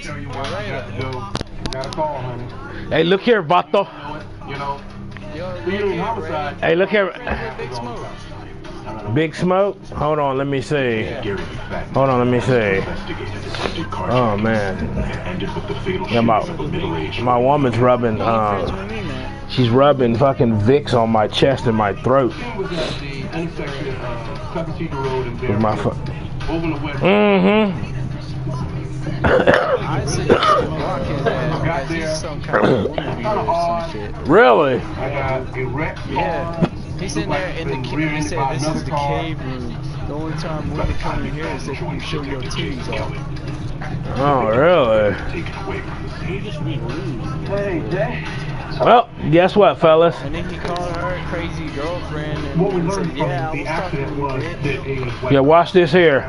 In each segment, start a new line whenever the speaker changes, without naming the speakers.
show you what you got to do. You got to call, honey.
Hey, look here, Vato.
You know, speeding homicide.
Hey, look here.
Big Smoke.
Big Smoke? Hold on, let me see. Hold on, let me see. Oh, man. Yeah, my woman's rubbing, she's rubbing fucking Vicks on my chest and my throat. With my foot. Mm-hmm.
I see that he's some kind of woman or some shit.
Really?
Yeah. He's in there in the cave. He said this is the cave room. The only time women come in here is if you show your titties off.
Oh, really? Well, guess what, fellas?
And then he called her a crazy girlfriend and said, yeah, I was talking to you, bitch.
Yeah, watch this here.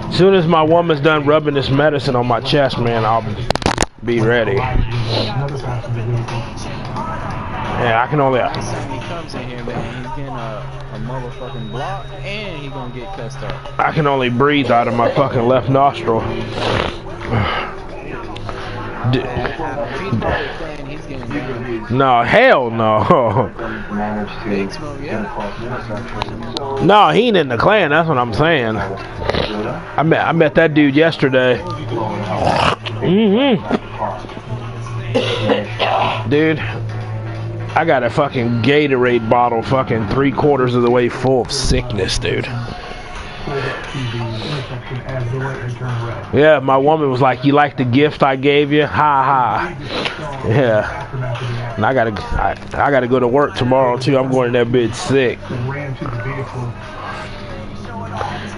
As soon as my woman's done rubbing this medicine on my chest, man, I'll be ready. Yeah, I can only.
Next time he comes in here, man, he's getting a motherfucking block and he gonna get cussed out.
I can only breathe out of my fucking left nostril. No, hell no.
Big Smoke, yeah.
No, he ain't in the clan. That's what I'm saying. I met that dude yesterday. Dude, I got a fucking Gatorade bottle fucking 3/4 of the way full of sickness, dude. Yeah, my woman was like, "You like the gift I gave you? Ha ha." Yeah. And I gotta go to work tomorrow too. I'm going to that bitch sick.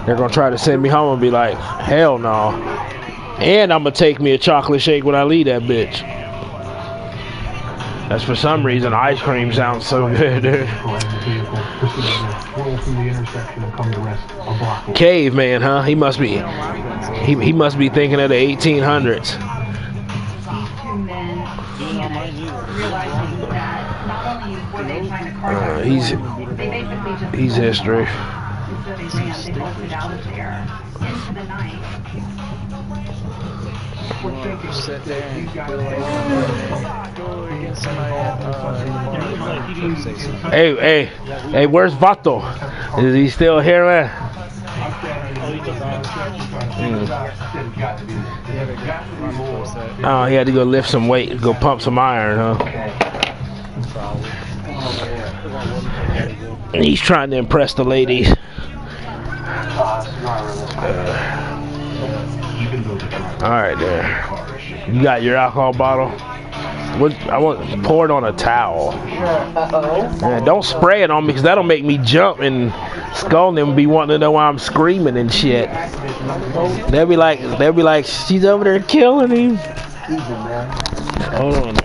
They're gonna try to send me home and be like, "Hell no." And I'm gonna take me a chocolate shake when I leave that bitch. That's for some reason ice cream sounds so good, dude. Caveman, huh? He must be thinking of the 1800s. He's history.
Sit there and feel like go against somebody
Hey, where's Vato? Is he still here, man? Oh, he had to go lift some weight, go pump some iron, huh? He's trying to impress the ladies. Alright there. You got your alcohol bottle? I want pour it on a towel. Yeah, don't spray it on me because that'll make me jump and skull them and be wanting to know why I'm screaming and shit. They'll be like, she's over there killing him. Hold on.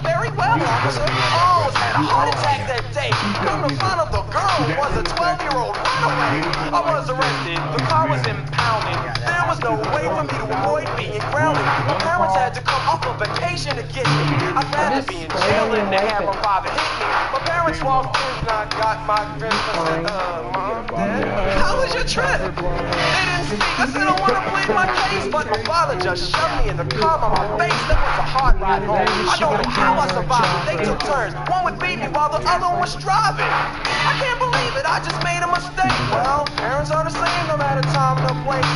Very well, officer. Almost had a heart attack that day. Come to find out the girl was a 12-year-old runaway. I was arrested. The car was impounded. There was no way for me to avoid being grounded. My parents had to come off on vacation to get me. I'd rather be in jail than to have a father hit me. My parents walked in and I got my grandpa said, Mom, Dad, how was your trip? They didn't speak. I said I want to plead my case, but my father just shoved me in the car on my face. That was a hard ride home. I don't know how I survived. They took turns. One would beat me while the other one was driving. I can't believe it. I just made a mistake. Well, parents are the same no matter time or place.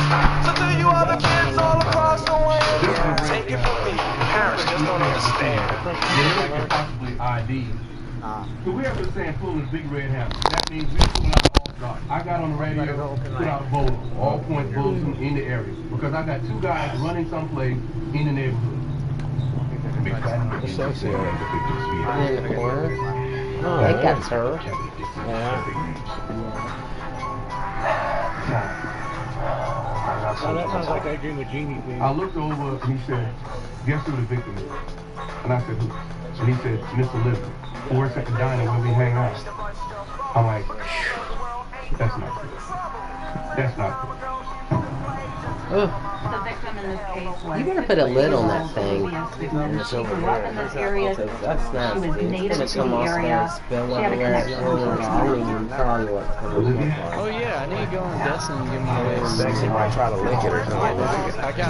So to you other kids all across the way, take it from me. Parents just don't understand.
ID. So we have been saying pulling Big Red Hammer. That means we're pulling out all guards. I got on the radio, put out bowls, all point bowls in the area. Because I got two guys running someplace in the neighborhood.
They got her.
Oh, that sounds like I Dream of Jeannie thing.
I looked over and he said, guess who the victim is? And I said, who? And he said, Miss Elizabeth, who works at the diner where we hang out. I'm like, that's not good. That's not good.
Ugh.
The victim in this case was
You better put a lid on that thing.
She grew up in this area.
That's
She
nasty.
was native
It's
to
gonna
the
come off there
area.
and spill
She had a
everywhere.
connection to
I don't even tell you what's gonna look like.
Oh yeah, I need to go on Destiny and get my legs.
Sexy might try to lick it or something.
I got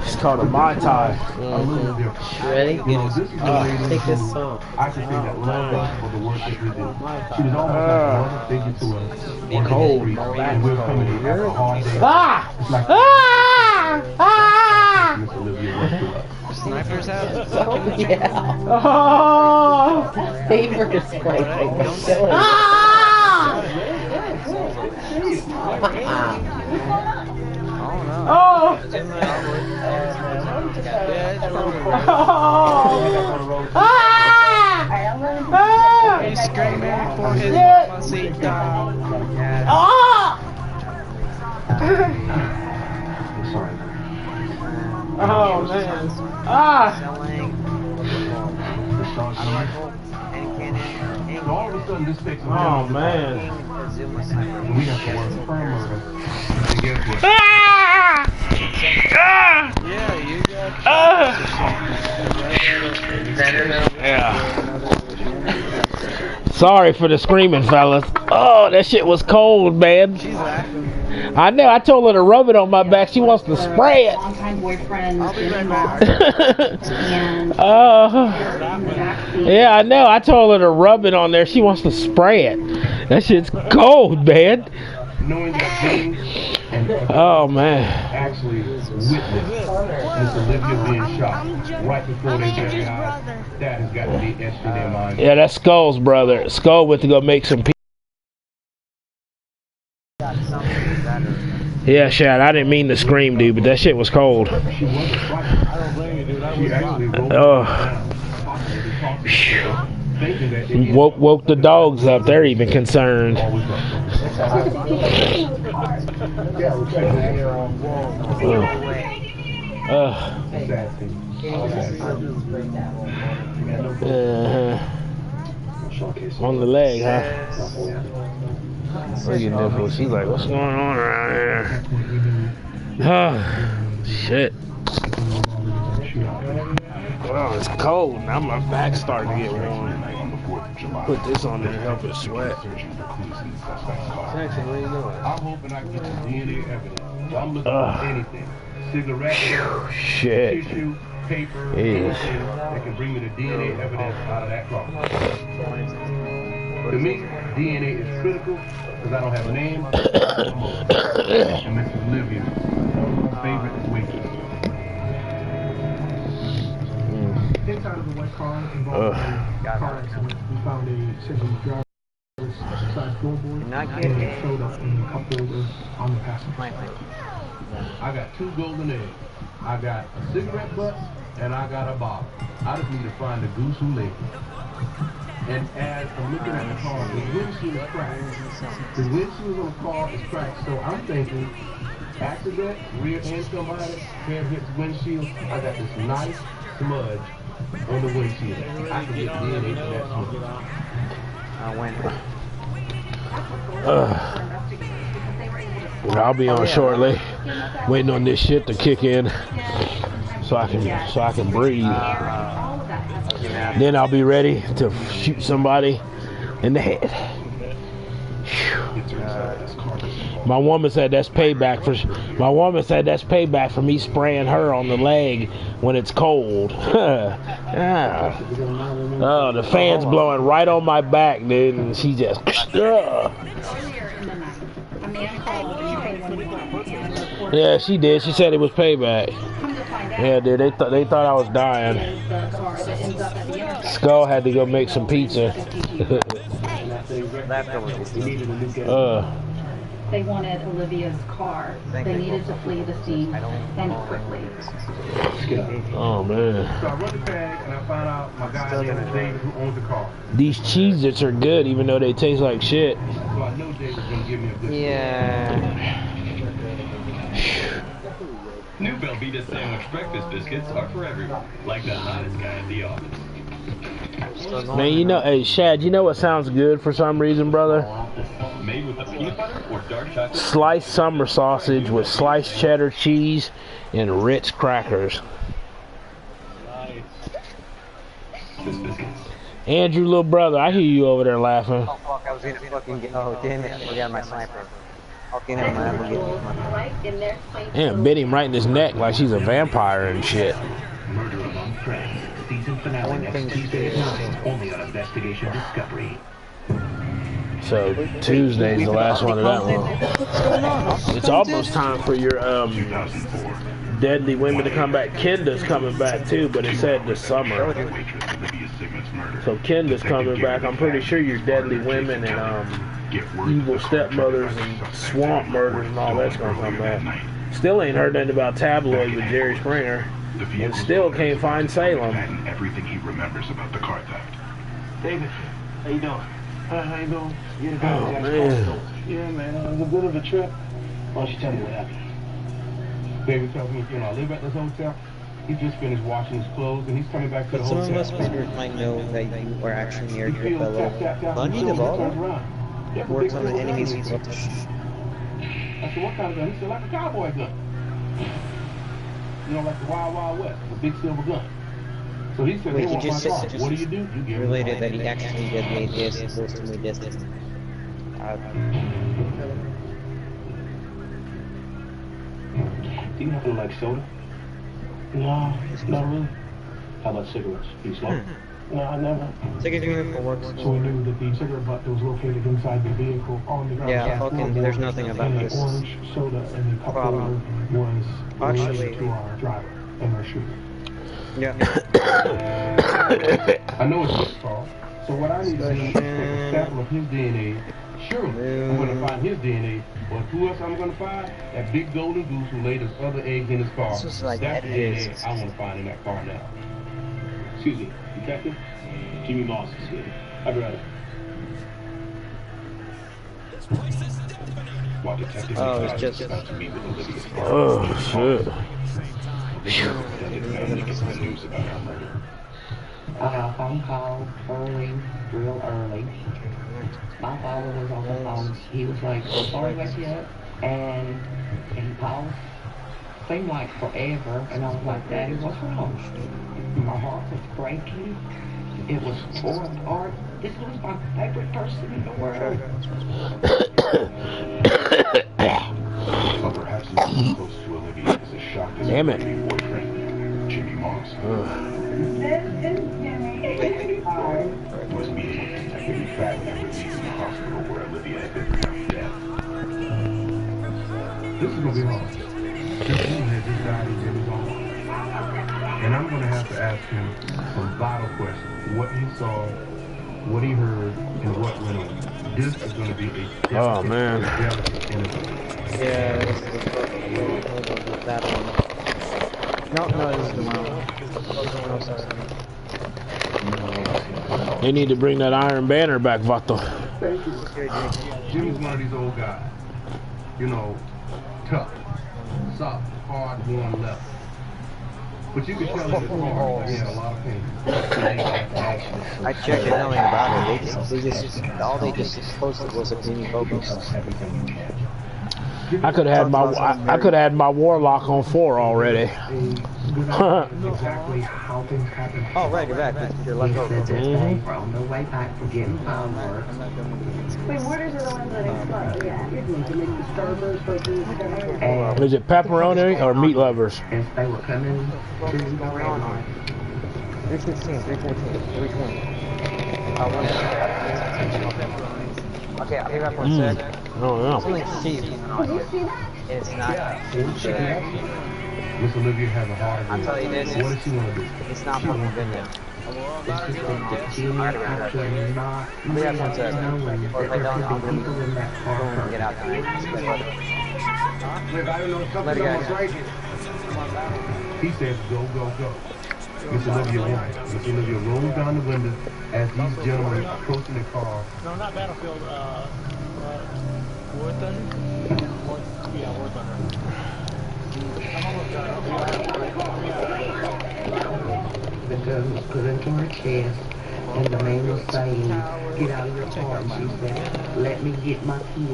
It's called a Mai Tai.
You ready?
You know, this is the lady
Take this
who
song.
I can say that loved us for the work that we did. She was almost like a mother figure to us. On
Cold.
the street, and we're coming in after a hard day. It's like Miss Olivia worked for us.
Snipers have.
Oh, yeah. Favorite spray.
He's screaming for his mamacita.
Sorry.
Oh man.
So all of a sudden, this takes a
Oh man.
and we have to work for murder. And guess what?
Yeah, you got.
Yeah. Sorry for the screaming, fellas. Oh, that shit was cold, man.
She's laughing.
I know. I told her to rub it on my back. She wants to spray it.
Longtime boyfriend,
I'll be
Jimmy
right
Moss,
back.
and
Yeah, I know. I told her to rub it on there. She wants to spray it. That shit's cold, man.
Knowing that James and
Oh man.
actually witnessed Miss Olivia being shot right before they got out, that has got to be etched in their mind.
Yeah, that's Skull's brother. Skull went to go make some. Yeah, Shad. I didn't mean to scream, dude, but that shit was cold.
She wasn't frightened. I don't blame you, dude. She actually wrote
Oh.
thinking that they
Woke the dogs up. They're even concerned. On the leg, huh? Look at Nipple. She's like, what's going on around here? Oh, shit. Oh, it's cold. Now my back's starting to get warm. Put this on there and help it sweat.
I'm hoping I can get some DNA evidence. So I'm looking for anything. Cigarette,
Shit.
tissue, paper,
Yeah.
anything that can bring me the DNA evidence out of that car. To me, DNA is critical because I don't have a name. And Miss Olivia, my favorite is waitress.
Inside of the white car involved in a car accident, we found a essentially driver's side floorboard and it showed up in a cup holder on the passenger.
I got 2 golden eggs. I got a cigarette butt and I got a bottle. I just need to find the goose who laid it. And as I'm looking at the car, the windshield is cracked. The windshield on the car is cracked. So I'm thinking, accident, rear end somebody, head hits windshield. I got this nice smudge on the windshield. I can get DNA to that smudge.
I'll be on shortly. Waiting on this shit to kick in, so I can breathe. Then I'll be ready to shoot somebody in the head. My woman said that's payback for me spraying her on the leg when it's cold. Yeah. Oh, the fan's blowing right on my back, dude, and she just. Yeah, she did. She said it was payback. Yeah, dude. They thought I was dying. Skull had to go make some pizza.
they wanted Olivia's car. They needed to flee the scene and quickly.
Oh man.
So I run the tag and I find out my guy named David who owns the car.
These Cheez-Its are good, even though they taste like shit.
So I know David's gonna give me a good
New Velveeta sandwich breakfast biscuits are for everyone, like the hottest guy at the office.
Man, you know, hey Shad, you know what sounds good for some reason, brother?
Made with a peanut butter or dark chocolate.
Sliced summer sausage with sliced cheddar cheese and Ritz crackers. Andrew, little brother, I hear you over there laughing.
Oh fuck, I was gonna fucking get. Oh damn it, I forgot my sniper. Okay, never mind, I'm gonna get my.
Damn, bit him right in his neck like she's a vampire and shit.
Murder Among Friends, season finale next Tuesday only on Investigation Discovery.
So Tuesday's the last one of that one. It's almost time for your Deadly Women to come back. Kenda's coming back too, but it said this summer. So Kenda's coming back. I'm pretty sure your Deadly Women and Evil Stepmothers and Swamp Murders and all that's gonna come back. Still ain't heard nothing about Tabloid with Jerry Springer, and still can't find Salem.
Everything he remembers about the car theft.
David, how you doing? How you doing? Yeah,
Oh man.
Yeah, man, it was a bit of a trip. Why don't you tell me what happened?
David tells me, you know, I live at this hotel. He just finished washing his clothes and he's coming back to the
Some
hotel.
of us might know that you are actually near
He
your
feels
fellow
tapped out
Bunny
and turns
Navarro.
around. Yeah,
Works
big
on the
silver
enemy's
gun. I said, what kind of gun? He said, like a cowboy gun. You know, like the Wild Wild West, the big silver gun. So he said,
Wait,
they
he
want my
just
car.
said-
What do? You give him
Related
the
that he actually did made this close to me distance.
Do you happen to like soda? No, not really. How about cigarettes? Do you smoke? No, I never.
Take it for work.
So we knew that the cigarette butt that was located inside the vehicle on the ground.
Yeah, fucking, there's nothing about
and
this
the orange soda and the cup holder was
Actually-
related to our driver and our shooter.
Yeah.
I know it's his car. So what I need to do is take a sample of his DNA. Sure, I'm going to find his DNA. But who else I'm going to find? That big golden goose who laid his other eggs in his car.
This is like
That's the
evidence.
DNA I want to find in that car now.
Excuse me, Detective? Jimmy Moss is here. I've read it.
While Detective
Oh, it's
McCloud
just-
is about to meet with Olivia's car.
Oh shit.
Detective finally gets the news about her murder.
I got a phone call real early. My father was on the phone. He was like, "Oh, sorry about you," and he paused. Seemed like forever, and I was like, "Daddy, what's wrong?" My heart was breaking. It was torn apart. This was my favorite person in the world.
But perhaps living close to Olivia is a shock to
Damn
her
it.
new boyfriend, Jimmy Moss. Was meeting with Detective McFadden and released in the hospital where Olivia had been pronounced dead.
This is going to be hard. This woman had just died in Jimmy's arms. And I'm going to have to ask him some vital questions. What he saw, what he heard, and what went on. This is going to be a
Oh, man.
delicate interview.
Yeah, this is that one. No, this is the one. Oh, sorry.
They need to bring that Iron Banner back, Vato.
Thank you. Jimmy's one of these old guys. You know, tough, soft, hard, warm leather. But you could tell in his heart he had a lot of pain.
I checked nothing about it. All they just posted was a Jimmy Focus.
I could have had my Warlock on 4 already.
Exactly how things happen.
Oh, right, you're back. You're left over.
On the way back from getting fireworks.
Wait, waters are the ones that explode, yeah.
Is it pepperoni or meat lovers?
As they were coming to the red line.
316, 314, 320. Okay, I'll be back for a sec.
Oh yeah.
Something cheap.
Did you see that?
It's not.
Miss Olivia has a heart of
I'll tell you this.
What does she want to do?
It's not fucking good yet.
It's just that Jimmy actually not
I'll be back for a sec.
knowing
Or
that
if I
there
don't,
could
I'll
be people in that
go and
car.
get out there. Later, guys.
He says, go, go, go. Miss Olivia wins. Miss Olivia rolls down the window as these gentlemen are approaching the car.
No, not Battlefield. War Thunder? Yeah, War Thunder.
The gun was put into her chest. And the man was saying, get out of your car. And she said, let me get my kids.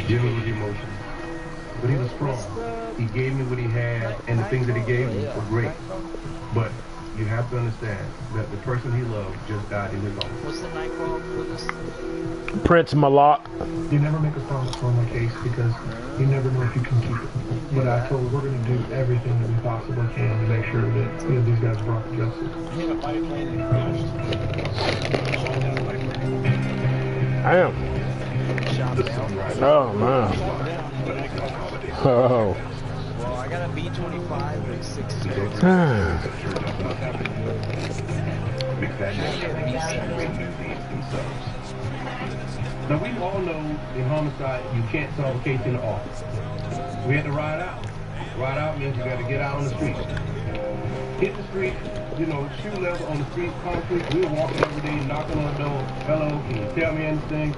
Dealing with emotions. But he was strong. He gave me what he had, and the things that he gave me were great. But you have to understand that the person he loved just died in his arms.
What's the night called for this?
Prince Malak.
You never make a promise on my case because you never know if you can keep it. But I told her we're going to do everything that we possibly can to make sure that these guys are brought to justice.
Damn. Oh man. Oh.
Well, I got a B-25 with 60.
Now we all know in homicide you can't solve a case in the office. We had to ride out. Ride out means you got to get out on the street. Hit the street, you know, shoe level on the street, concrete. We were walking every day, knocking on the door. Hello, can you tell me anything?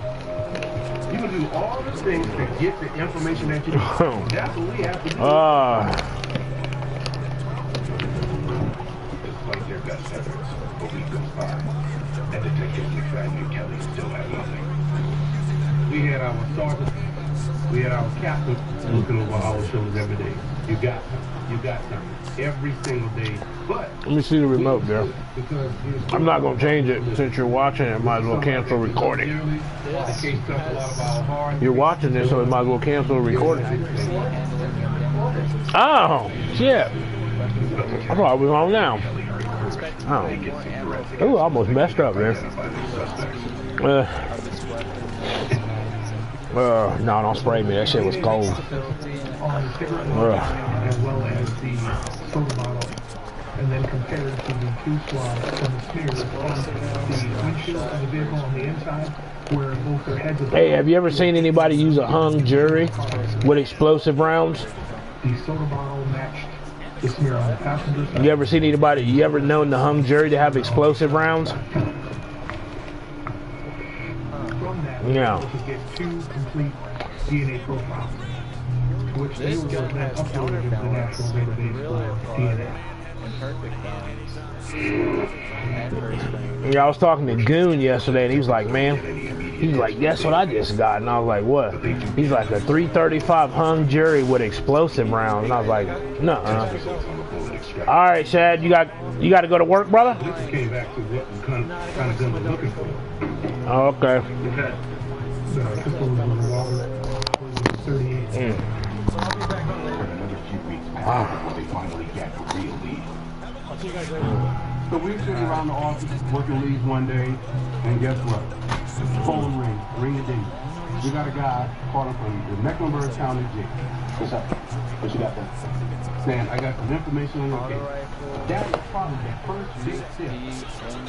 You can do all the things to get the information that you need. That's what we have to do.
Despite their best efforts, a week goes by, and Detectives McFadden and Kelly still have nothing.
We had our sergeant, we had our captain looking over our shoulders every day. You got something every single day. But
let me see the remote there. I'm not gonna change it since you're watching it. Might as well cancel recording. You're watching this, so it might as well cancel recording. Oh shit! I thought I was on now. Oh, I almost messed up there. No, don't spray me. That shit was cold.
As well as the soda bottle, and then compared to the two swabs and the smears on the windshield of the vehicle on the inside, where both their heads are...
Hey, have you ever seen anybody use a hung jury with explosive rounds?
The soda bottle matched the smear on the passenger side.
You ever seen anybody, you ever known the hung jury to have explosive rounds?
From that,
Yeah.
to get two complete DNA profiles, which they will then upload into the national database for DNA.
Yeah, I was talking to Goon yesterday, and he was like, man, he's like, guess what I just got? And I was like, what? He's like, a .335 hung jury with explosive rounds. And I was like, nuh-uh. All right, Shad, you got to go to work, brother?
Came back to what kind of gun we're looking for.
Oh, okay.
So we were sitting around the office working leads one day, and guess what? Phone ring a ding. We got a guy calling from the Mecklenburg County Jail. What's up? What you got there? Saying, I got some information on your case. That is probably the first big tip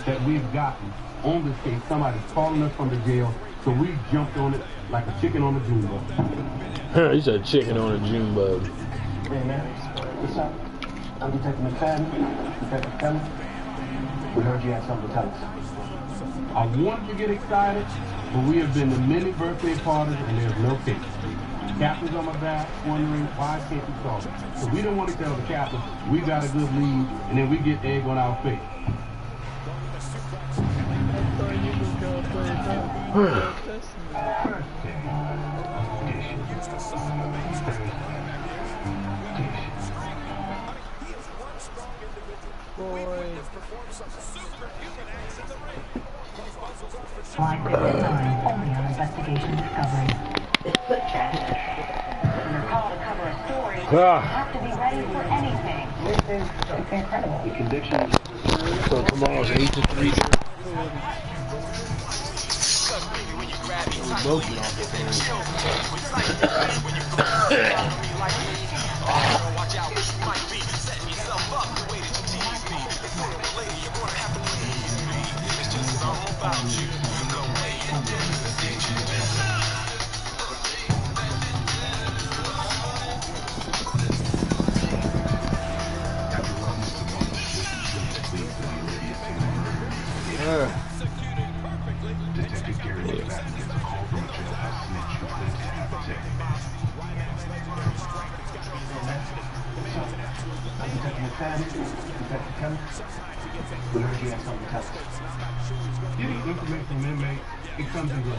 that we've gotten on this case. Somebody's calling us from the jail, so we jumped on it like a chicken on a June bug.
He said chicken on a June bug.
Hey man, what's up? I'm Detective McFadden, Detective Kelly. We heard you had something to tell us. I wanted to get excited, but we have been to many birthday parties and there's no cake. Captain's on my back, wondering why can't you solve it? So we don't want to tell the captain we got a good lead, and then we get egg on our face.
Line 59, only on investigation discovery. You're called to cover a story. You have to be ready for anything. It's incredible.
The conviction.
So tomorrow's 8 to 3.
Detective Gary McFadden gets a call from a jailhouse snitch who claims to have a tip.
Getting information from inmates, it comes and goes.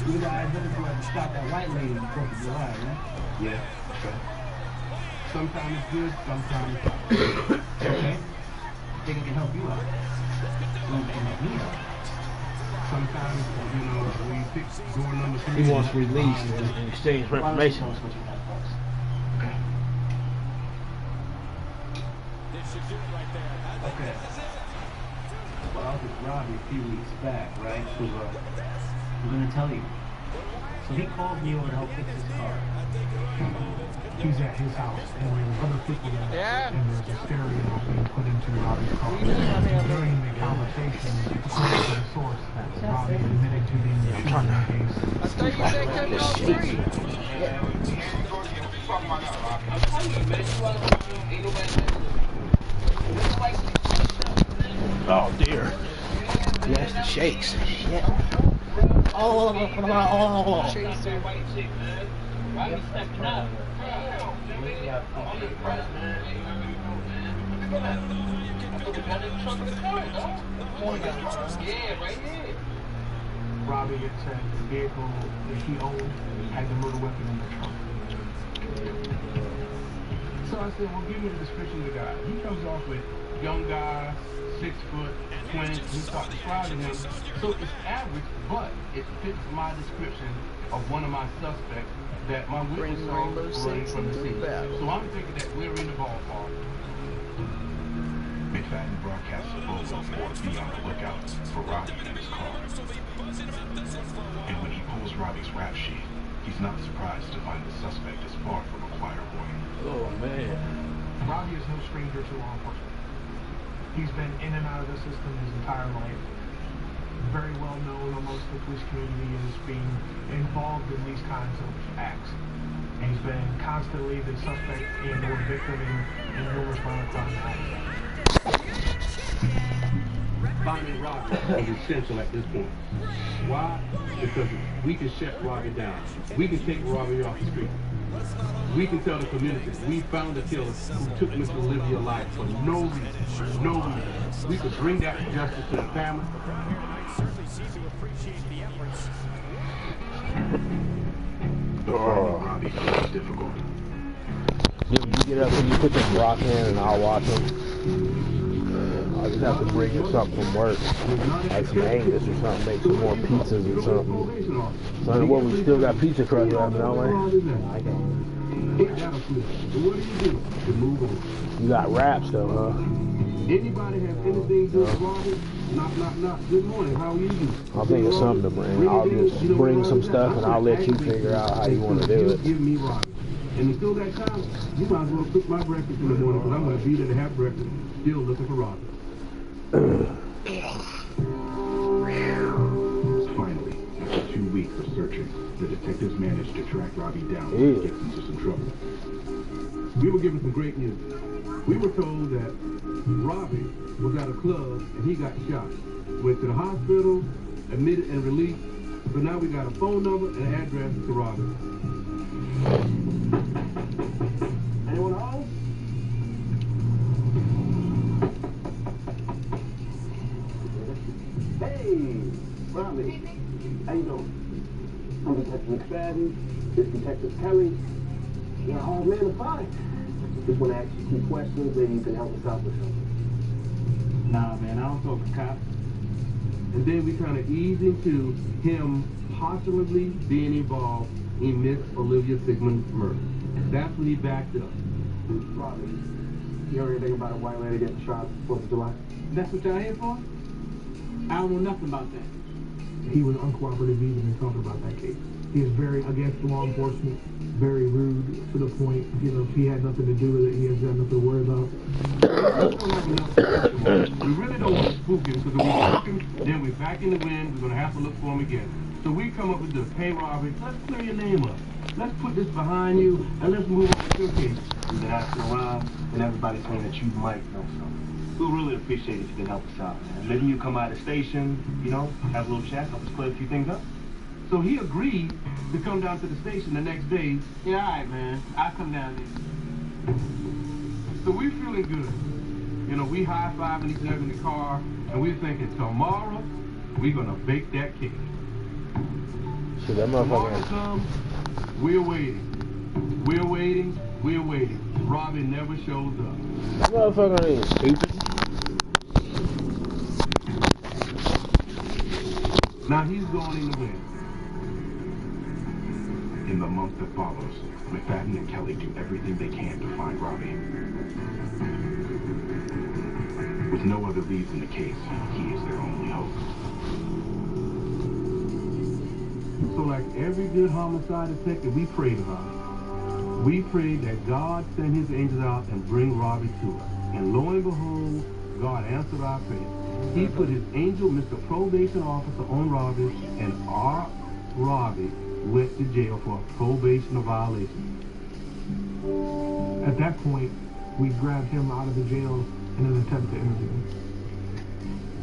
You guys looking for to stop that white lady in 4th of July, right?
Yeah, that's right. Sometimes it's good, sometimes it's not.
Okay. Think I can help you out. You can help me out.
Sometimes, you know, we pick door number 3.
He wants released in exchange for information.
Okay. Well, I was with Robbie a few weeks back, right? I'm gonna tell you. So he called me over to help fix his car.
He's at his house, and there's other people there, and there's a stereo being put into Robbie's car. During the conversation, according to the source, Robbie admitted to being the shooter in the case.
I thought you said cut it off free.
Oh dear. Yes, the shakes. Shit. Oh.
Chaser.
Robbie had said the vehicle that he owned had the murder weapon in the trunk.
So I said, well, give me the description of the guy. He comes off with young guy, 6 foot, twins. He starts describing him. So it's average, but it fits my description of one of my suspects that my witness saw running from the scene. So I'm thinking that we're in the ballpark.
McFadden broadcasts a Bozo for be on the lookout for Robbie in his car. And when he pulls Robbie's rap sheet, he's not surprised to find the suspect is far from a choir boy.
Oh man.
Robbie is no stranger to law enforcement. He's been in and out of the system his entire life. Very well known amongst the police community as being involved in these kinds of acts. And he's been constantly the suspect and or victim in numerous violent crime acts.
Finding Robbie is essential at this point. Why? Because we can shut Robbie down. We can take Robbie off the street. We can tell the community we found a killer who took Miss Olivia's life for no reason. No reason. We could bring that justice to the family.
But finding Robbie is difficult.
You get up and you put this rock in and I'll watch them. I just have to bring in something from work. Like some Angus or something, make some more pizzas or something. So what, we still got pizza crust left, don't we? You got wraps though, huh?
Anybody have anything to do with Robbie? Knock. Good morning. How are you?
I'll think of something to bring. I'll just bring some stuff and I'll let you figure out how you want to do it.
Give me Robbie. And until that time, you might as well cook my breakfast in the morning because I'm going to be there to have breakfast, still looking for Robbie.
Finally, after 2 weeks of searching, the detectives managed to track Robbie down and get into some trouble.
We were given some great news. We were told that Robbie was at a club and he got shot. Went to the hospital, admitted and released. So now we got a phone number and an address to Robbie. Anyone home? Hey, Robbie. How you doing? I'm Detective McFadden. This is Detective Kelly. You're a hard man to find. Just want to ask you 2 questions and you can help us out with something. Nah, man, I don't talk to cops. And then we kind of ease into him possibly being involved in Miss Olivia Sigmund's murder. That's when he backed up. Robbie, you heard anything about a white lady getting shot 4th of July? That's what y'all here for? I don't know nothing about that.
He was uncooperative even in talking about that case. He is very against law enforcement, very rude to the point, you know, if he had nothing to do with it, he has got nothing to worry about.
We really don't want to spook him because if we spook him, then we're back in the wind, we're going to have to look for him again. So we come up with this, hey Robbie, let's clear your name up. Let's put this behind you and let's move on with your case. We've been asking around and everybody's saying that you might know something. We'll really appreciate it if you can help us out, man. Maybe you come out of the station, you know, have a little chat, help us clear a few things up. So he agreed to come down to the station the next day. Yeah, all right, man. I'll come down there. So we feel feeling good. You know, we high-fiving each other in the car, and we're thinking, tomorrow, we're going to bake that cake.
So that
Tomorrow
motherfucker.
comes, we're waiting. We're waiting. We're waiting. Robbie never shows up.
That motherfucker ain't stupid.
Now he's going in the wind.
In the month that follows, McFadden and Kelly do everything they can to find Robbie. With no other leads in the case, he is their only hope.
So like every good homicide detective, we prayed about it. We prayed that God send his angels out and bring Robbie to us. And lo and behold, God answered our prayer. He put his angel, Mr. Probation Officer, on Robbie, and our Robbie went to jail for a probation violation.
At that point, we grabbed him out of the jail in an attempt to interview him.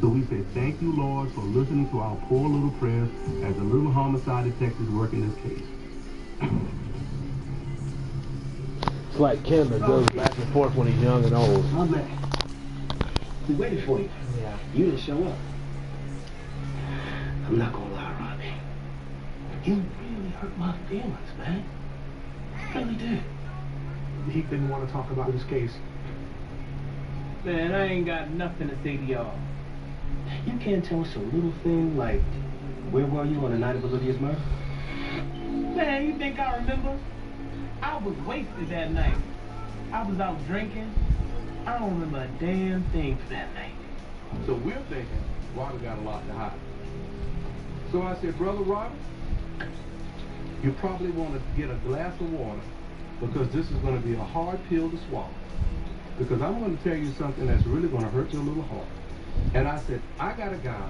So we say, thank you, Lord, for listening to our poor little prayers as the little homicide detectives working this case.
It's like Kim that goes back and forth when he's young and old.
My man. We waited for you. Yeah. You didn't show up. I'm not gonna lie, Robbie. You really hurt my feelings, man. You really did.
He didn't want to talk about his case.
Man, I ain't got nothing to say to y'all. You can't tell us a little thing like, where were you on the night of Olivia's murder?
Man, you think I remember? I was wasted that night. I was out drinking. I don't remember a damn thing for that night.
So we're thinking Robbie got a lot to hide. So I said, Brother Robbie, you probably want to get a glass of water because this is going to be a hard pill to swallow. Because I'm going to tell you something that's really going to hurt your little heart. And I said, I got a guy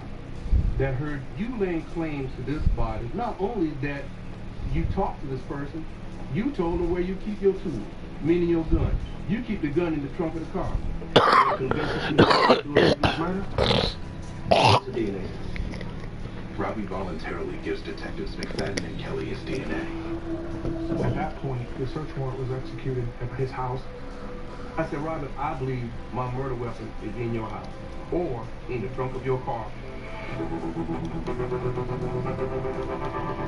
that heard you laying claims to this body. Not only that you talked to this person, you told him where you keep your tools, meaning your gun. You keep the gun in the trunk of the car.
Murder? What's the DNA?
Robbie voluntarily gives Detectives McFadden and Kelly his DNA.
At that point, the search warrant was executed at his house.
I said, Robbie, I believe my murder weapon is in your house or in the trunk of your car.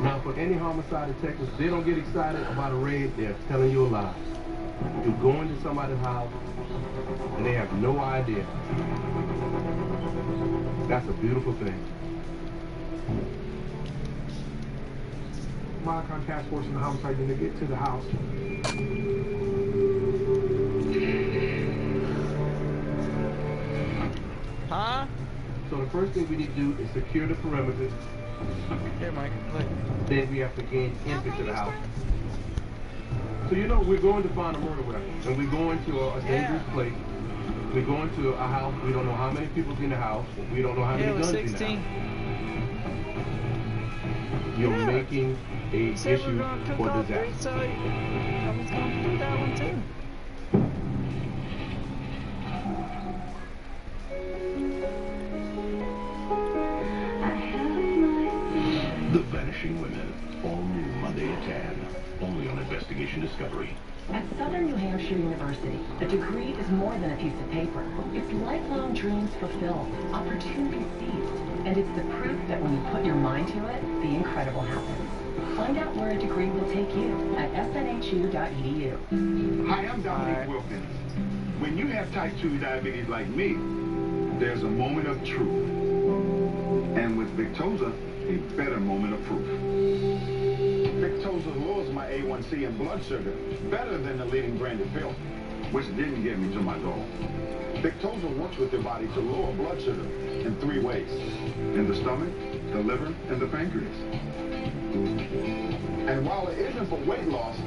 Now, for any homicide detectives, they don't get excited about a raid. They're telling you a lie. You go into somebody's house and they have no idea. That's a beautiful thing.
Monocon Task Force and the homicide unit get to the house.
Huh?
So the first thing we need to do is secure the perimeter.
Here, Mike. Look.
Then we have to gain entry to the house. So you know, we're going to find a murder weapon, and we're going to a dangerous place. We're going to a house. We don't know how many people's in the house. We don't know how many guns in the house. You're making a issue for disaster.
So I was going to do that one too.
The Vanishing Women, all new Monday at 10, only on Investigation Discovery.
At Southern New Hampshire University, a degree is more than a piece of paper. It's lifelong dreams fulfilled, opportunities seized, and it's the proof that when you put your mind to it, the incredible happens. Find out where a degree will take you at snhu.edu.
Hi, I'm Dominique Wilkins. When you have type 2 diabetes like me, there's a moment of truth. And with Victoza, a better moment of proof. Victoza lowers my A1C and blood sugar better than the leading branded pill, which didn't get me to my goal. Victoza works with your body to lower blood sugar in 3 ways: in the stomach, the liver, and the pancreas. And while it isn't for weight loss,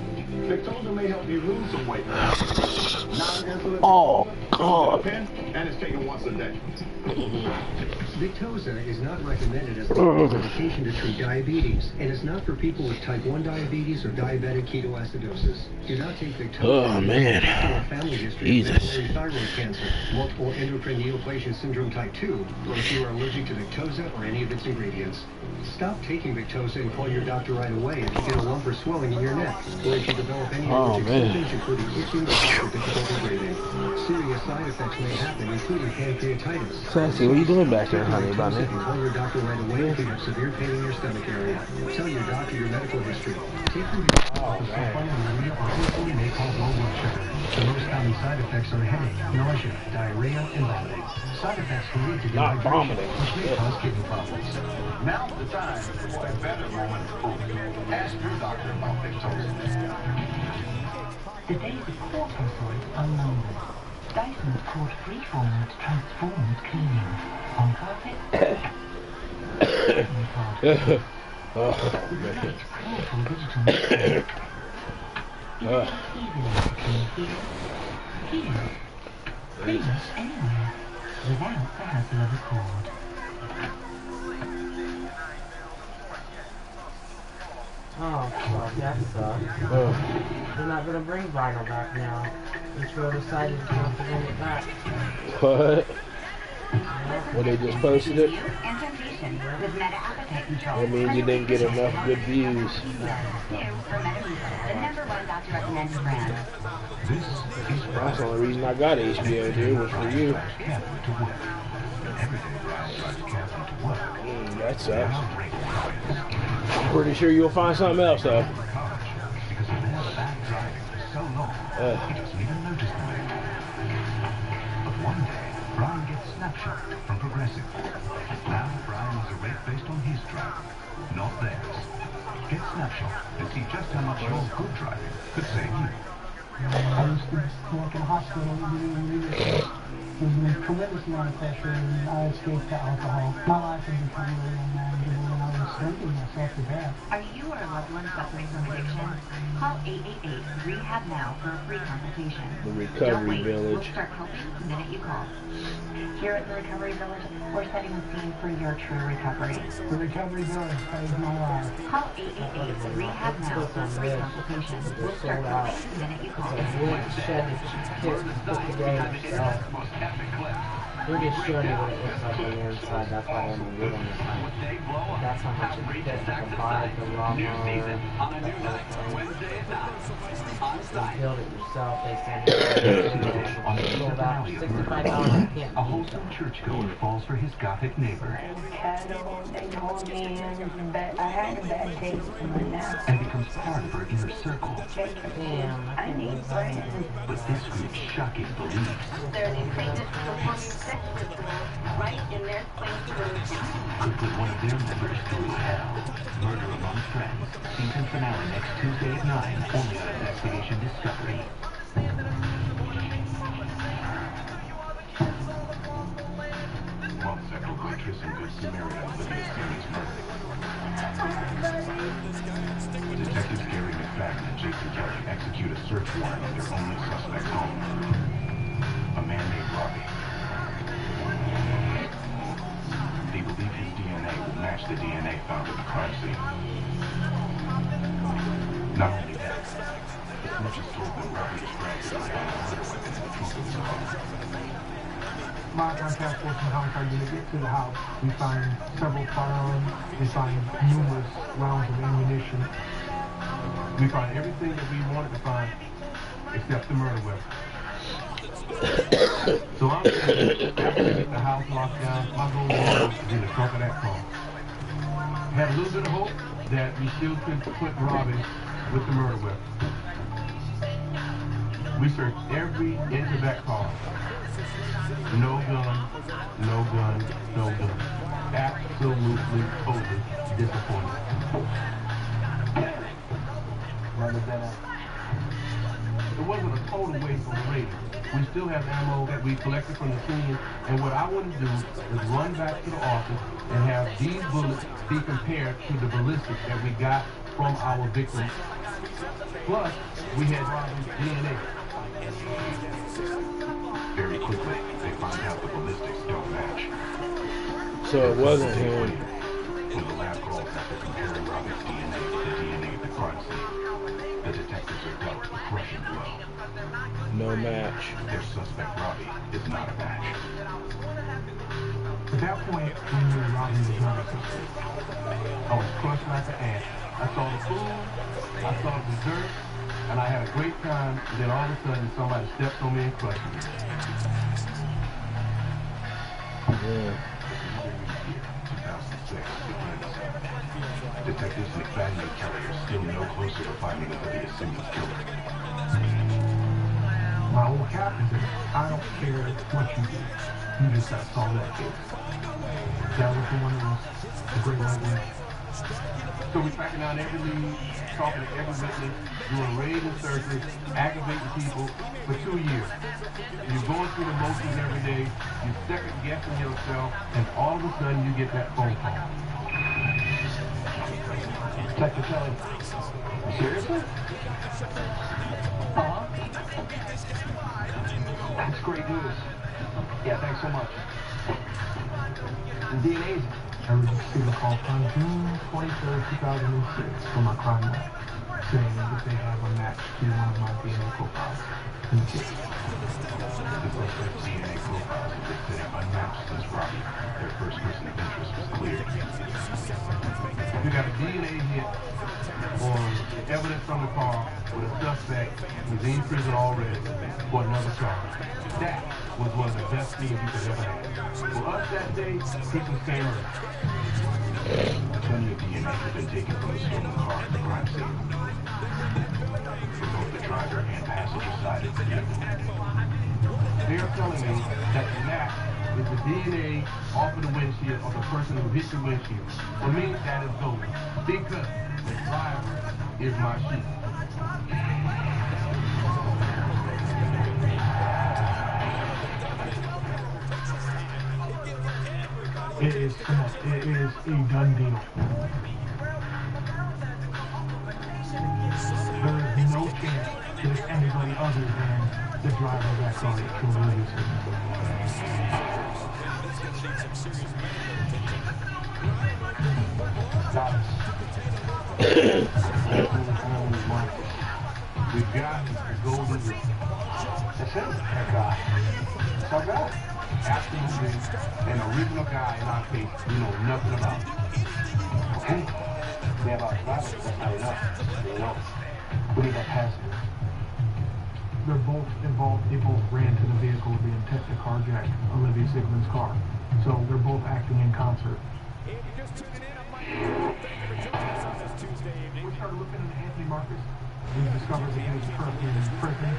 Victoza may help you lose some weight.
Oh, God.
And it's taken once a day.
Victoza is not recommended as a medication to treat diabetes, and is not for people with type 1 diabetes or diabetic ketoacidosis. Do not take Victoza.
Oh, man.
Family history
Jesus.
of thyroid cancer, multiple endocrine neoplasia syndrome type 2, or if you are allergic to Victoza or any of its ingredients. Stop taking Victoza and call your doctor right away if you get a lump or swelling in your neck, or if you develop any allergic symptoms, including itching or difficulty breathing. Serious side effects may happen, including pancreatitis.
Sassy, what are you doing back there, honey, bunny?
Call your doctor right away if you have severe pain in your stomach area. Tell your doctor your medical history. Take them to may cause low blood sugar. The most common side effects are headache, nausea, diarrhea, and vomiting. Side effects can lead to dehydration, which may cause kidney problems.
Now's the time for a better moment of proof. Ask your doctor about Victoza.
The days of corpuscles are numbered. Dyson's called freeform transformed cleaning. On carpet, powerful digital machine. Here, pretty much anywhere, without the hassle of a cord.
Oh, fuck, that sucks. They're not gonna bring vinyl back now. Intro decided not to bring it back.
What? Well, they just posted it? That means you didn't get enough good views. That's the only reason I got HBO, dude, was for you. That sucks. I'm pretty sure you'll find something else, though.
Brian gets snapshot from Progressive. Now Brian has a rate based on his driving, not theirs. Get snapshot and see just how much your good driving could save you.
I used to work in a hospital. There was a tremendous amount of pressure, and I escaped to alcohol. My life had become really unmanageable, and I was drinking myself to death.
Are you or a loved one suffering from addiction? Call 888-REHAB now for a free consultation.
The Recovery Village.
We'll start helping the minute you call. Here at the Recovery Village, we're setting the scene for your true recovery.
The Recovery Village saved my life.
Call 888-REHAB now for a free consultation. We'll start helping the minute you call.
We're just showing you what it looks like on the inside. That's why I'm going to on the side. That's how much it fits the vibe, the raw motor, you build it yourself. They send it sold out $65.
A wholesome churchgoer falls for his gothic neighbor
They told me I had a bad taste in my mouth.
and becomes part of her inner circle.
Damn, I need friends.
But this group's shocking beliefs
They're the famous performing sex rituals right in their quaint little town.
could put one of their members through hell. Murder Among Friends. Season finale next Tuesday at 9, only on Investigation Discovery. Months after waitress and Good Samaritan Olivia Stanley's murder, Detectives Gary McFadden and Jason Kelly execute a search warrant at their only suspect home, a man named Robbie. They believe his DNA will match the DNA found at the crime scene. Not only that, the snitch is told that Robbie described the murder weapon in the trunk of his car.
My task force and homicide unit get to the house. We find several firearms. We find numerous rounds of ammunition.
We find everything that we wanted to find except the murder weapon. So I'm saying, after we get the house locked down, my goal was to be in the trunk of that car. Had a little bit of hope that we still could put Robbie with the murder weapon. We searched every inch of that car. No gun, no gun, no gun. Absolutely, totally disappointed. It wasn't a total waste of the rating. We still have ammo that we collected from the scene, and what I want to do is run back to the office and have these bullets be compared to the ballistics that we got from our victims. Plus, we had Robbie's DNA.
Very quickly, they find out the ballistics don't match.
So it wasn't him.
When the lab calls after comparing Robbie's DNA with the DNA of the crime scene, the detectives are dealt a crushing blow.
No match.
Their suspect, Robbie, is not a match.
At that point, we knew Robbie was not a suspect.
I was crushed like an ant. I saw the food, I saw the dessert, and I had a great time, and then all of a sudden somebody stepped on me and crushed me.
Detectives McFadden and Kelly are still no closer to finding Olivia Simmons' killer.
My old cap is that I don't care what you do. You just got to solve that case. That was the one that was the great white witch.
So we're tracking down every lead, talking to every witness, doing raids and searches, aggravating people for 2 years. You're going through the motions every day, you're second guessing yourself, and all of a sudden you get that phone call.
Detective Kelly.
Seriously?
That's great news. Yeah, thanks so much. The DNA's. I received a call on June 23rd, 2006 from my crime lab, saying that they have a match to one of my DNA profiles in the case.
The suspect's DNA profiles have been sitting unmatched since Robbie. Their first person of interest was cleared.
You got a DNA hit on evidence from the car with a suspect who's in prison already for another charge. That was one of the best things you could ever have. For us that day, Christmas came early.
Plenty of DNA had been taken from the stolen car at the crime scene. For both the driver and passenger side of the vehicle.
They're telling me that the match is the DNA off of the windshield of the person who hit the windshield. For me, that is gold. Because the driver is my sheep.
It is a done deal. There is no chance that it's anybody other than the driver of that car that killed Olivia Simmons.
We've got the golden rule.
That's it. That guy. That's our guy.
Absolutely an original guy in our case we know nothing about.
Okay. We have our drivers, that's not enough. You know. We need that passenger. They're both involved. They both ran to the vehicle with the intent to carjack Olivia Sigmund's car. So they're both acting in concert. We started looking into Anthony Marcus. We discovered that he was currently in prison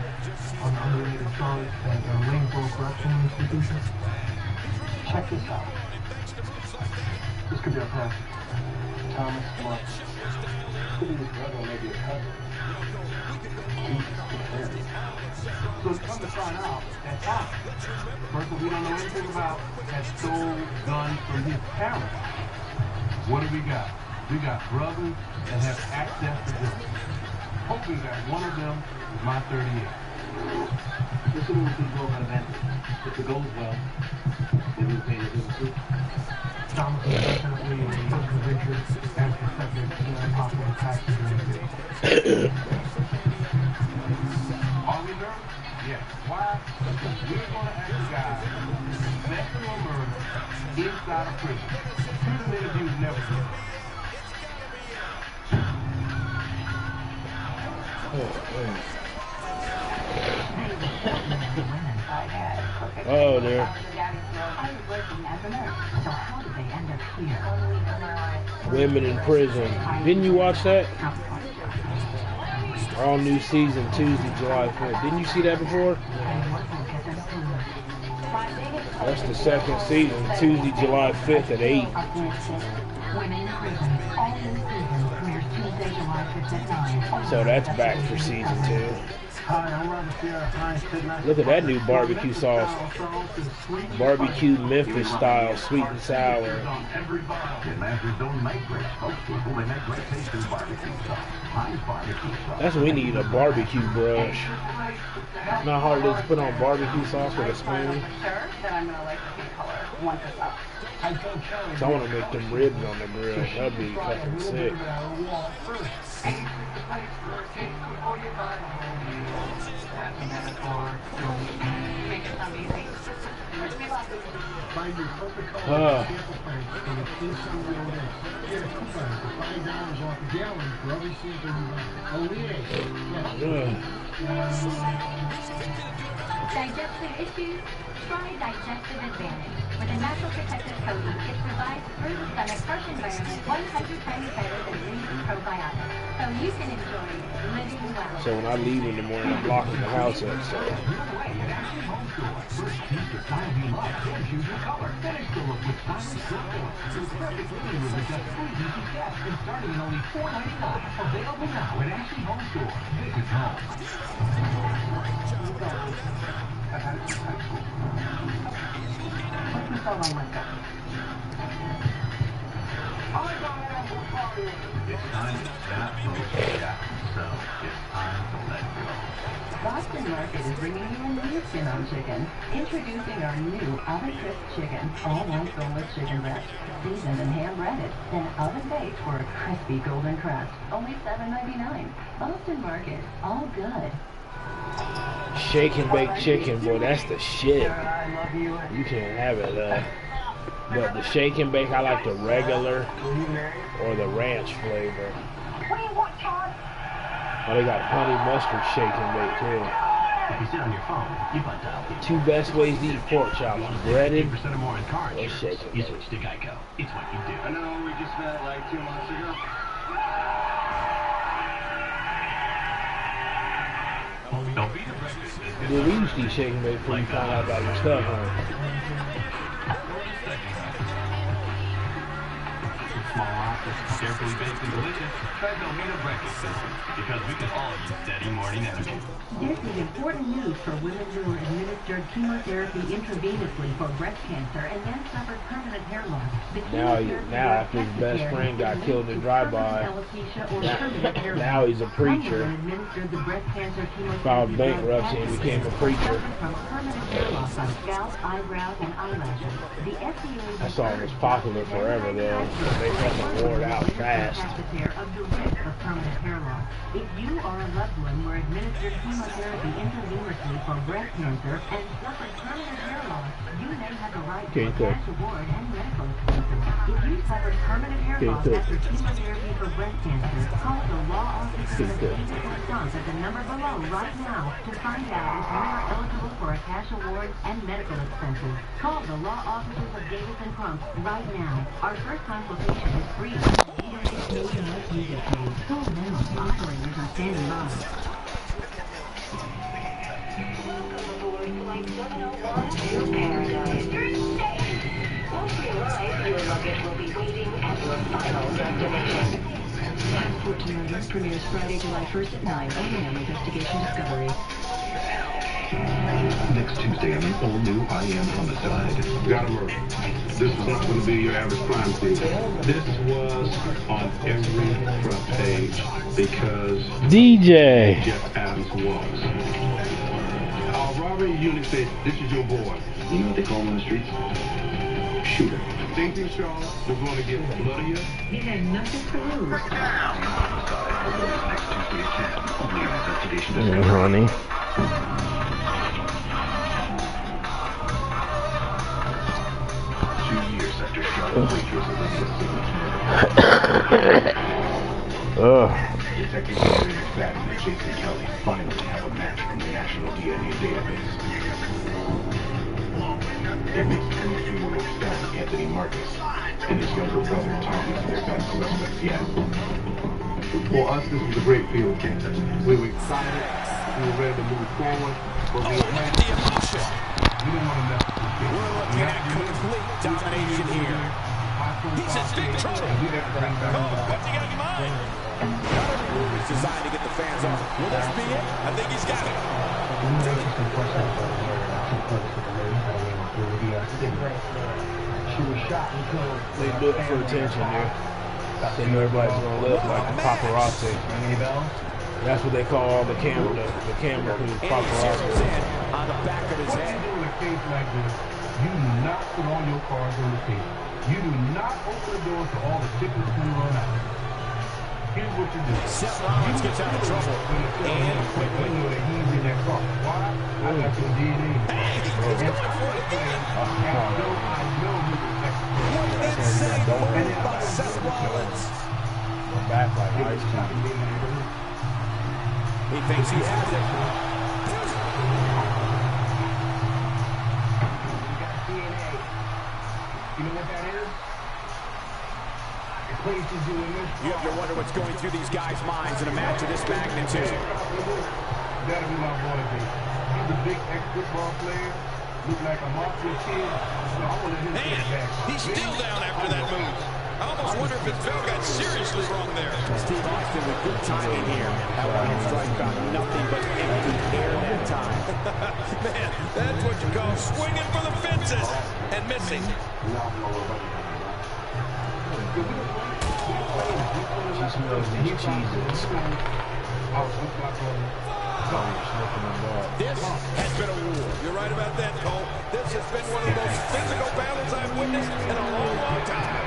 on an unrelated charge at a Lanesboro Correctional Institution. Check this out. This could be our passenger. Thomas Marcus. Could be his brother or maybe a cousin.
So it's come to find out that Thomas, the person we don't know anything about, has stole guns from his parents. What do we got? We got brothers that have access to guns. Hoping that one of them is my 38.
This is what we go about event. If it goes well, then we pay the bill too.
Thomas is definitely a person of interest and suspected possible passenger in the case.
Are we nervous? Yes. Why? Because we're going to ask the guy sexual murder inside of prison. Prison interviews never do.
Oh, there. Women in prison. Didn't you watch that? All new season Tuesday, July 5th. Didn't you see that before? That's the second season, Tuesday, July 5th at 8. So that's back for season 2. Look at that new barbecue sauce. Barbecue Memphis style, sweet and sour. That's what we need, a barbecue brush. It's not hard to put on barbecue sauce with a spoon. So I want to make them ribs on the grill. That'd be fucking sick.
Digestive issues? Try Digestive Advantage. With a natural protective coating, it provides through the stomach harsh environment 100 times better than Reese's probiotics. So you can enjoy living well.
So when I leave in the morning, I'm locking the house up. So.
First, choose the style you love, then choose your color. Finish the look with stylish silk shorts. Your perfect living room is just 3 easy steps and starting at only $4.99. Available now at Ashley Home Store. Visit home.
What's this all on my phone?
It's time to stop those shots. So it's time to let go.
Boston Market is bringing you a new spin on chicken. Introducing our new Oven Crisp Chicken. All one boneless chicken breast. Seasoned and hand-breaded. Then oven baked for a crispy golden crust. Only $7.99. Boston Market. All good.
Shake and bake chicken, boy, that's the shit. You can't have it, but the shake and bake, I like the regular or the ranch flavor. Oh, they got honey mustard shake and bake too.
If you sit on your phone, you butt dial.
2 best ways to eat pork chops: breaded
50% or more in car
or
insurance.
shake and
You
bake.
switch to Geico. It's what you do.
I know we just met like 2 months ago.
Dude, we used to eat shake and bake before you found out about your stuff, huh?
Small lobsters, carefully baked and delicious. Try Velveeta breakfast biscuits because we can all use steady morning energy.
This is important news for women who administered chemotherapy intravenously for breast cancer and then suffered permanent hair loss.
Now after his best friend got killed in a drive-by, now he's a preacher. Filed bankruptcy and became a preacher. That song was popular forever though. They cut the word out fast.
If you or a loved one were administered chemotherapy intravenously for breast cancer and suffered permanent hair loss, you may have the right to a cash award and medical expenses. If you suffered permanent hair loss after chemotherapy for breast cancer, call the law offices of Davis and Sons at the number below right now to find out if you are eligible for a cash award and medical expenses. Call the law offices of Davis and Crump right now. Our first consultation is free. Call now. Operators are standing by. Welcome aboard Flight 701 to Paradise. Once we arrive, your luggage will be waiting at your final destination. Passport to London premieres Friday, July 1st at 9 a.m. Investigation Discovery.
Next Tuesday, an all-new I Am Homicide. Got him murdered. This was not going to be your average crime scene. This was on every front page because
DJ
Jeff Adams was. Our robbery unit said, "This is your boy." You know what they call him on the streets? Shooter. Thinking Shaw was going to get bloodier.
He had nothing to lose.
Next Tuesday at 10, only on Investigation
honey.
Discovery. 2 years after shot waitress Elizabeth Detective Gary McFadden and Jason Kelly finally have a match from the National DNA Database. It makes the 23-year-old felon Anthony Marcus and his younger brother Tommy their best suspects yet. For us, this was a great field. We were excited, we were ready to move forward, but we didn't want to mess with this.
We're looking at complete domination here. He's in big trouble. What do you got in mind? Another move is designed to get the fans off. Will this be it? I think he's got it.
She was shot and killed.
They do it for attention, dude. So everybody's gonna look like a paparazzi. That's what they call all the camera crews, paparazzi.
On the back of his head.
What you do in a case like this, you do not put all your cards on the table. You do not open the door to all the chickens who run out. Here's what you do.
Seth Rollins gets out of trouble. And quickly.
He's in that car. Why? I got your DNA.
Hey, he's going for it again.
I know who the next person
What an insane move by Seth Rollins.
Back like ice cream.
He thinks he has it.
You have to wonder what's going through these guys' minds in a match of this magnitude.
That'll be my boy, baby. He's a big ex-football player. Look like a mafia kid. So I want to hit him back.
He's still down after that move. I almost wonder if his bell got seriously wrong there.
Steve Austin with good timing here. That line strike found nothing but empty air that time.
Man, that's what you call swinging for the fences and missing.
She smells these cheeses.
This has been a war. You're right about that, Cole. This has been one of the most physical battles I've witnessed in a long, long time.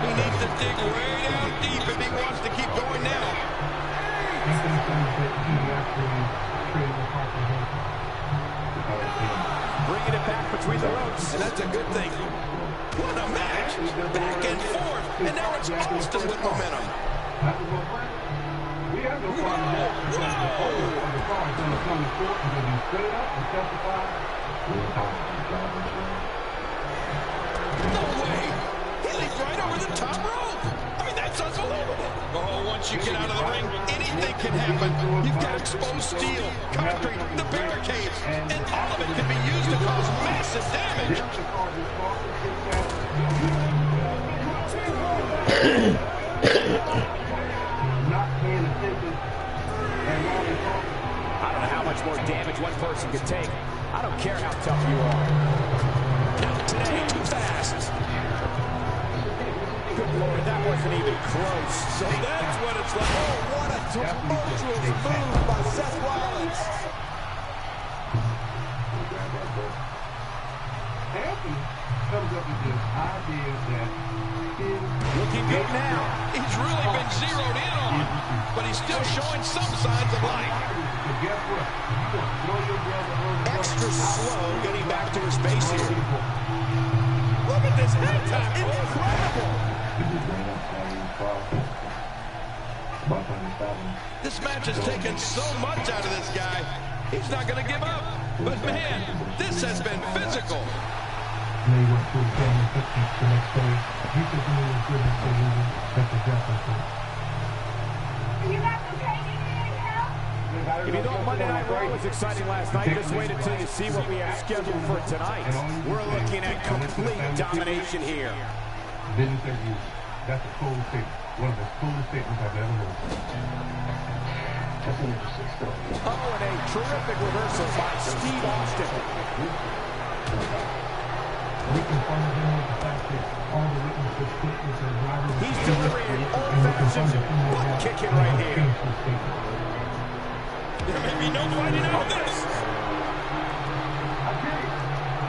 He needs to dig way down deep if he wants to keep going now.
Bringing it back between the ropes.
And that's a good thing. What a match. Back and forth. And now it's Austin with momentum.
We have no problem with that. The car's going to come forth and be straight up and testify.
No way. He leaped right over the top rope. I mean, that's unbelievable. Oh, once you get out of the ring, anything can happen. You've got exposed steel, concrete, the barricades, and all of it can be used to cause massive damage.
I don't know how much more damage one person could take. I don't care how tough you are.
Not today, too fast.
Good Lord, that wasn't even close.
So that's what it's like.
Oh, what a tumultuous move by Seth Rollins.
Anthony comes up with this idea that
looking good now. He's really been zeroed in on him, but he's still showing some signs of life.
Extra slow getting back to his base here.
Look at this head time.
Incredible.
This match has taken so much out of this guy. He's not going to give up. But man, this has been physical.
And they went through the family picnic the next day. He said to me, it was good to see you. That's exactly true.
You guys okay? Need any help?
If you thought Monday Night Raw was exciting last night, just wait until you see what we have scheduled for tonight. We're looking at complete domination here.
Business as usual. That's the coolest statement. One of the coolest statements I've ever heard. That's an interesting story.
Oh, and a terrific reversal by Steve Austin.
We confronted him with the fact that all the witnesses quit with their drivers.
He's delivering an old-fashioned butt kicking right here.
There may be no fighting out of this.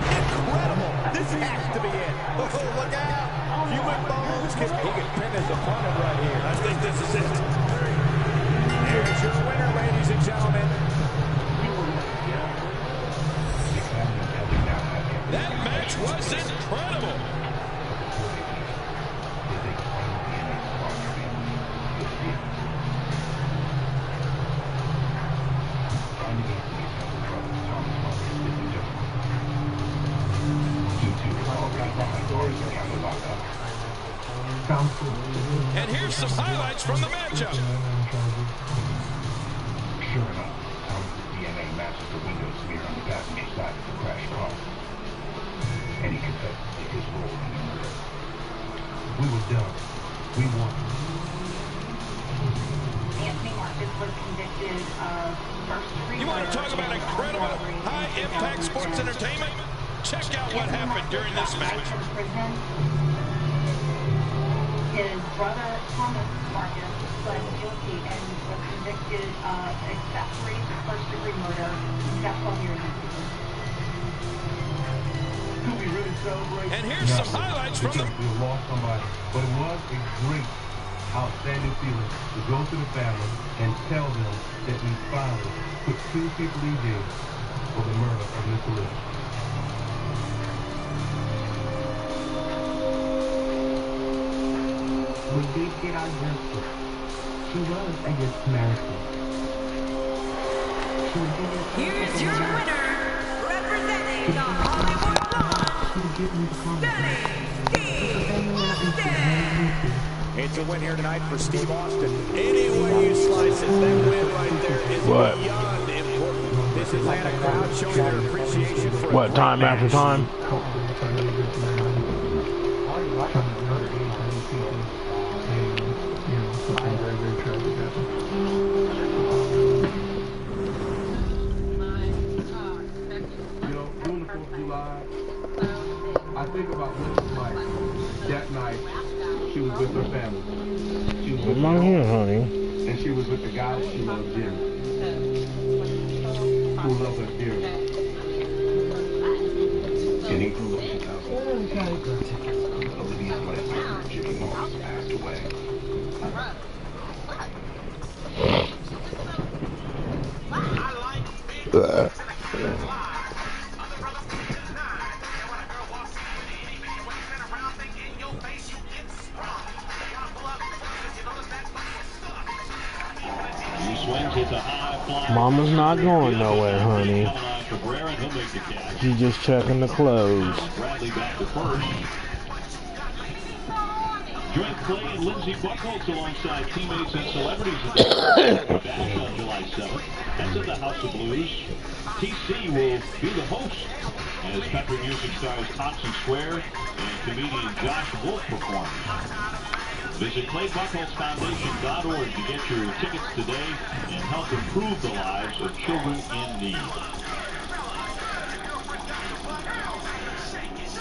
Incredible. This has to be it.
Oh, look out.
Human bones. He can pin his opponent right here.
I think this is it.
Here's your winner, ladies and gentlemen.
That match was incredible. And here's some highlights from the matchup.
Sure enough, Thomas's DNA matches the window smear on the passenger side of the crashed car. And he confessed to his role in the murder.
We were done. We won.
Anthony Marcus was convicted of first-degree
You want to talk about incredible high-impact sports entertainment? Check out what happened during this match.
His brother, Thomas Marcus, pled guilty and was convicted of accessory to first-degree murder. He got 12 years in prison.
Could we really celebrate?
And here's some highlights from the...
We lost somebody, but it was a great, outstanding feeling to go to the family and tell them that we finally put 2 people in jail for the murder of Mr. Lewis. We did get our justice. She was a good Samaritan.
Here's your winner, representing the Hollywood Blondes, Danny Steve
It's a win here tonight for Steve Austin. Any way you slice it, that win right there is beyond important. This Atlanta crowd showing their appreciation for
what, time after time?
I think about what it was like that night. She was with her family. She was with
Come on here, honey.
And she was with the guy that she loved, Jim, who loved her dearly.
In April of 2000, Olivia's life partner, Jimmy Morris, passed away.
Mama's not going nowhere, honey. She's just checking the clothes.
Bradley back to first. Joint Clay and Lindsey Buchholz alongside teammates and celebrities at the Bash on July 7th. That's at the House of Blues. TC will be the host as country music stars Thompson Square and comedian Josh Wolf perform. Visit ClayBuchholzFoundation.org to get your tickets today and help improve the lives of children in need.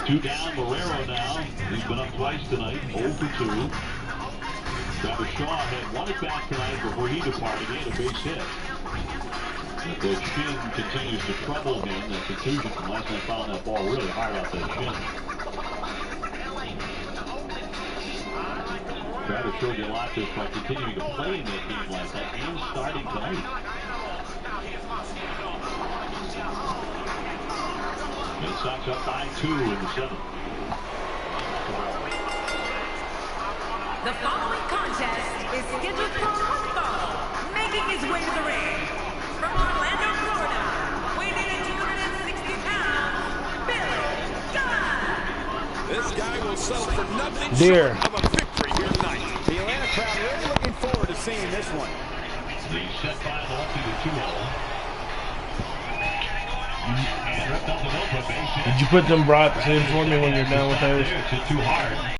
2 down, Marrero now. He's been up twice tonight, 0 for 2. Travis Shaw had won it back tonight before he departed. He had a base hit. But the shin continues to trouble him. The contusion from last night found that ball really hard off that shin. Travis showed you a lot just by continuing to play in that game last night and starting tonight. Red Sox up by 2 in the 7th.
The following contest is scheduled for one fall, making his way to the ring. From Orlando, Florida, weighing in at 260 pounds, Billy Gunn.
This guy will settle for nothing
Dear.
short of a victory here tonight. The Atlanta crowd really looking forward to seeing this one.
The set by the lefty to 2-0. And ripped up the Nova base.
Did you put them brats in for me when you're done with those?
It's too hard.